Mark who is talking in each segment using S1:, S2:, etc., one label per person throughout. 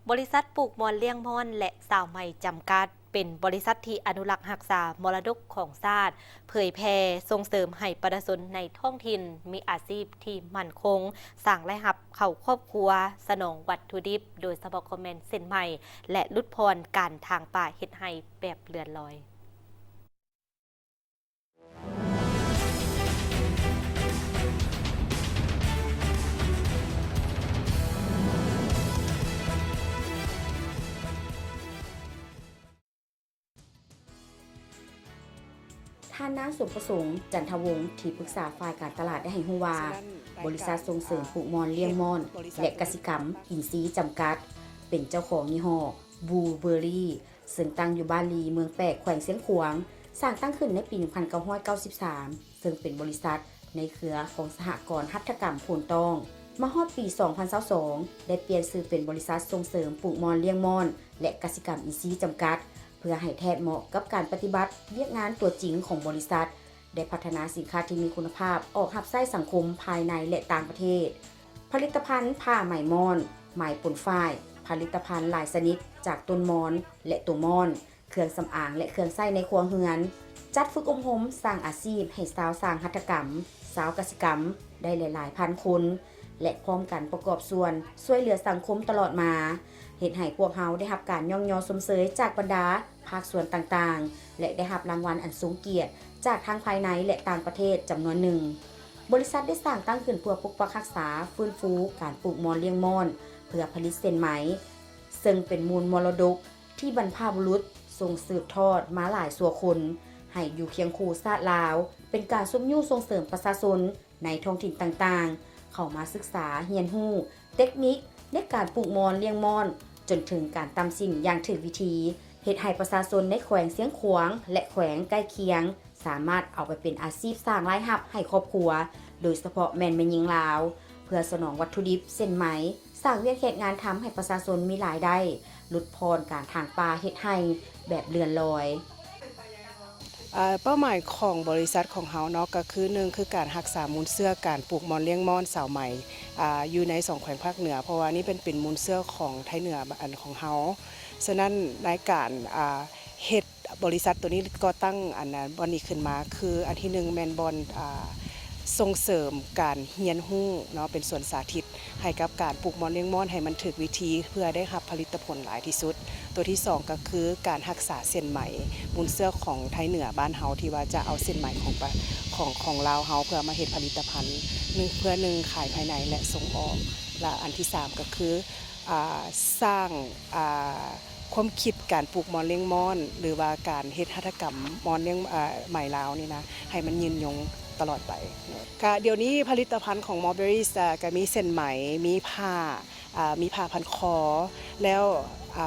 S1: บริษัทปลูกมอนเลี้ยงม่อนและสาวใหม่จำกัดเป็นบริษัทที่อนุรักษ์รักษามรดกของชาติเผยแพร่ส่งเสริมให้ประชาชนในท้องถิ่นมีอาชีพที่มั่นคงสร้างรายรับเข้าครอบครัวสนองวัตถุดิบโดยเฉพาะคอมเมนต์เส้นใหม่และลดพรการทางป่าเฮ็ดให้แบบเลือนลอย
S2: ท่านนางสมประสงค์จันทวงศ์ที่ปรึกษาฝ่ายการตลาดได้ให้ฮู้ว่าบริษัทส่งเสริมปลูกมอนเลี้ยงมอนและกสิกรรมอินทรีย์จำกัดเป็นเจ้าของยี่ห้อบูเบอรี่ซึ่งตั้งอยู่บ้านลีเมืองแปกแขวงเสียงขวางสร้างตั้งขึ้นในปี 1993 ซึ่งเป็นบริษัทในเครือของสหกรณ์หัตถกรรมโพนตองมาฮอดปี 2022 ได้เปลี่ยนชื่อเป็นบริษัทส่งเสริมปลูกมอนเลี้ยงมอนและกสิกรรมอินทรีย์จำกัดเพื่อให้แทนเหมาะกับการปฏิบัติเวียกงานตัวจริงของบริษัทได้พัฒนาสินค้าที่มีคุณภาพออกรับใช้สังคมภายในและต่างประเทศผลิตภัณฑ์ผ้าไหมมอนไหมปนฝ้ายผลิตภัณฑ์หลายชนิดจากต้นมอนและตัวมอนเครื่องสำอางและเครื่องใช้ในครัวเรือนจัดฝึกอบรมสร้างอาชีพให้สาวสร้างหัตถกรรมสาวกสิกรรมได้หลายๆพันคนและพร้อมกันประกอบส่วนช่วยเหลือสังคมตลอดมาเฮ็ดให้พวกเฮาได้รับการย่องยอสมเสยจากบรรดาภาคส่วนต่างๆและได้รับรางวัลอันสูงเกียรติจากทั้งภายในและต่างประเทศจำนวนหนึ่งบริษัทได้สร้างตั้งขึ้นเพื่อปกปักรักษาฟื้นฟูการปลูกมอนเลี้ยงมอนเพื่อผลิตเส้นไหมซึ่งเป็นมูลมรดกที่บรรพบุรุษส่งสืบทอดมาหลายชั่วคนให้อยู่เคียงคู่ชาติลาวเป็นการสมยู่ส่งเสริมประชาชนในท้องถิ่นต่างๆเข้ามาศึกษาเรียนรู้เทคนิคในการปลูกมอนเลี้ยงมอนจนถึงการตำสิ่งอย่างถูกวิธีเฮ็ดให้ประชาชนในแขวงเสียงขวางและแขวงใกล้เคียงสามารถเอาไปเป็นอาชีพสร้างรายรับให้ครอบครัวโดยเฉพาะแม่นหญิงลาวเพื่อสนองวัตถุดิบเส้นไหมสร้างเวียกเฮ็ดงานทำให้ประชาชนมีรายได้ลดพรการทางป่าเฮ็ดให้แบบเลือนลอย
S3: เป้าหมายของบริษัทของเฮาเนาะก็คือ1คือการรักษามูลเสื้อการปลูกมอนเลี้ยงมอนสาวใหม่อยู่ใน2แขวงภาคเหนือเพราะว่านี่เป็นมูลเสื้อของไทยเหนืออันของเฮาฉะนั้นในการเฮ็ดบริษัทตัวนี้ก็ตั้งอันนั้นบอนนี้ขึ้นมาคืออันที่1แม่นบอนส่งเสริมการเรียนรู้เนาะเป็นส่วนสาธิตให้กับการปลูกมอนเลี้ยงมอนให้มันถูกวิธีเพื่อได้รับผลิตผลหลายที่สุดตัวที่2ก็คือการรักษาเส้นไหมมูลเสื้อของไทยเหนือบ้านเฮาที่ว่าจะเอาเส้นไหมของลาวเฮาเพื่อมาเฮ็ดผลิตภัณฑ์เพื่อขายภายในและส่งออกและอันที่3ก็คือสร้างความคิดการปลูกมอนเลี้ยงมอนหรือว่าการเฮ็ดหัตถกรรมมอนเลี้ยงไหมลาวนี่นะให้มันยืนยงตลอดไปค่ะเดี๋ยวนี้ผลิตภัณฑ์ของ Mulberries ก็มีเส้นไหมมีผ้าพันคอแล้ว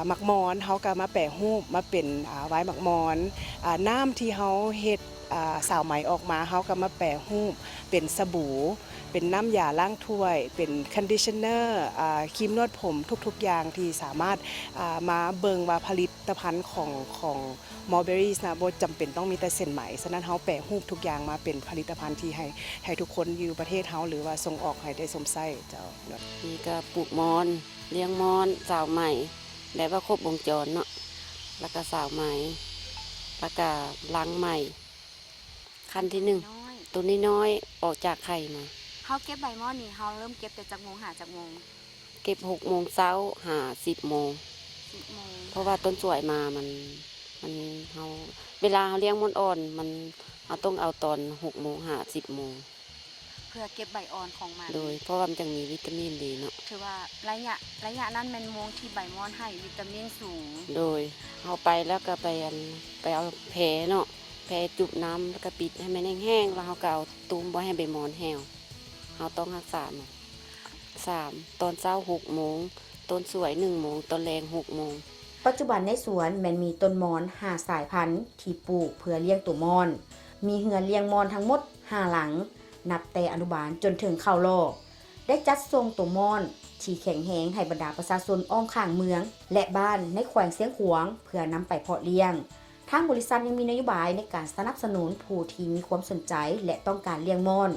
S3: หมักมอนเฮาก็มาแปรรูปมาเป็นไว้หมักมอนน้ำที่เฮาเฮ็ดสาวไหมออกมาเฮาก็มาแปรรูปเป็นสบู่เป็นน้ำยาล้างถ้วยเป็นคอนดิชเนอร์ครีมนวดผมทุกๆอย่างที่สามารถมาเบิ่งว่าผลิตภัณฑ์ของ Mulberries นะบ่จำเป็นต้องมีแต่เส้นไหมฉะนั้นเฮาแปรรูปทุกอย่างมาเป็นผลิตภัณฑ์ที่ให้ทุกคนอยู่ประเทศเฮาหรือว่าส่งออกให้ได้สมไส้เจ้า
S4: นี่ก็ปลูกมอนเลี้ยงมอนสาวใหม่ได้ว่าครบวงจรเนาะแล้วก็สาวใหม่แล้วก็ล้างใหม่ขั้นที่1ตัวน้อยๆออกจากไข่มา
S5: เฮาเก็บใบมอนนี่เฮาเริ่มเก็บแต่จักโมงหาจักโมง
S4: เก็บ6 โมงเช้าหา10 โมง
S5: 10 โมง
S4: เพราะว่าต้นสวยมามันเฮาเวลาเฮาเลี้ยงมอนอ่อนมันเราต้องเอาตอน6 โมงหา10 โมง
S5: เพื่อเก็บใบอ่อนของมัน
S4: โดยเพราะว่ามันจะมีวิตามินดีเนาะ
S5: ถือว่าระยะนั้นแม่นโมงที่ใบมอนให้วิตามินสูง
S4: โดยเฮาไปแล้วก็ไปเอาแผลเนาะแผลจุบน้ำแล้วก็ปิดให้มันแห้งๆแล้วเฮาก็เอาตุ้มบ่ให้ใบมอนแห้วเฮาต้องรักษามัน3ตอนเช้า6 โมงต้นสวย1 โมงตอนแรง6 โมง
S2: ปัจจุบันในสวนแม้นมีต้นมอน5สายพันธุ์ที่ปลูกเพื่อเลี้ยงตัวมอนมีเรือนเลี้ยงมอนทั้งหมด5หลังนับแต่อนุบาลจนถึงเข้าโลกได้จัดส่งตัวมอนที่แข็งแรงให้บรรดาประชาชนอ้อมข้างเมืองและบ้านในแขวงเสียงขวางเพื่อนำไปเพาะเลี้ยงทางบริษัทยังมีนโยบายในการสนับสนุนผู้ที่มีความสนใจและต้องการเลี้ยงมอน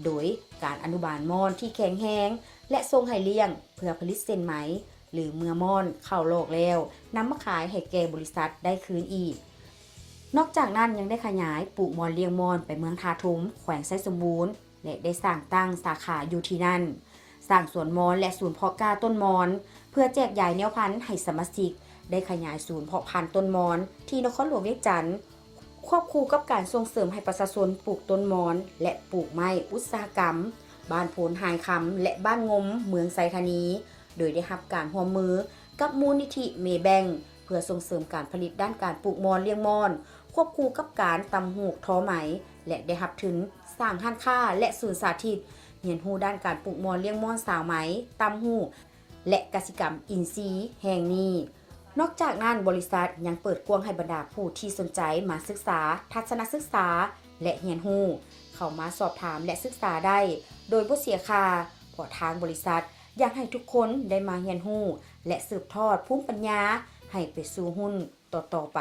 S2: โดยการอนุบาลมอนที่แข็งแรงและส่งให้เลี้ยงเพื่อผลิตเส้นไหม หรือเมื่อม่อนเข้าโลกแล้วนำมาขายให้แก่บริษัทได้คืนอีกนอกจากนั้นยังได้ขยายปลูกมอนเลี้ยงมอนไปเมืองทาทุมแขวงไซสมบูรณ์และได้สร้างตั้งสาขาอยู่ที่นั่นสร้างสวนมอนและศูนย์เพาะกล้าต้นมอนเพื่อแจกจ่ายแนวพันธุ์ให้สมาชิกได้ขยายศูนย์เพาะพันธุ์ต้นมอนที่นครหลวงเวียงจันทร์ควบคู่กับการส่งเสริมให้ประชาชนปลูกต้นมอนและปลูกไม้อุตสาหกรรมบ้านโพนหายคำและบ้านงมเมืองไซธานีโดยได้รับการร่วมมือกับมูลนิธิเมแบงเพื่อส่งเสริมการผลิตด้านการปลูกมอนเลี้ยงมอนควบคู่กับการตำหูกทอไหมและได้รับถึงสร้างห้านค้าและศูนย์สาธิตเรียนรู้ด้านการปลูกมอนเลี้ยงมอนสาวไหมตำหูกและกสิกรรมอินทรีย์แห่งนี้นอกจากนั้นบริษัทยังเปิดกว้างให้บรรดาผู้ที่สนใจมาศึกษาทัศนศึกษาและเรียนรู้เข้ามาสอบถามและศึกษาได้โดยบ่เสียค่าเพราะทางบริษัทอยากให้ทุกคนได้มาเรียนรู้และสืบทอดภูมิปัญญาให้ไปสู่รุ่นต่อๆไป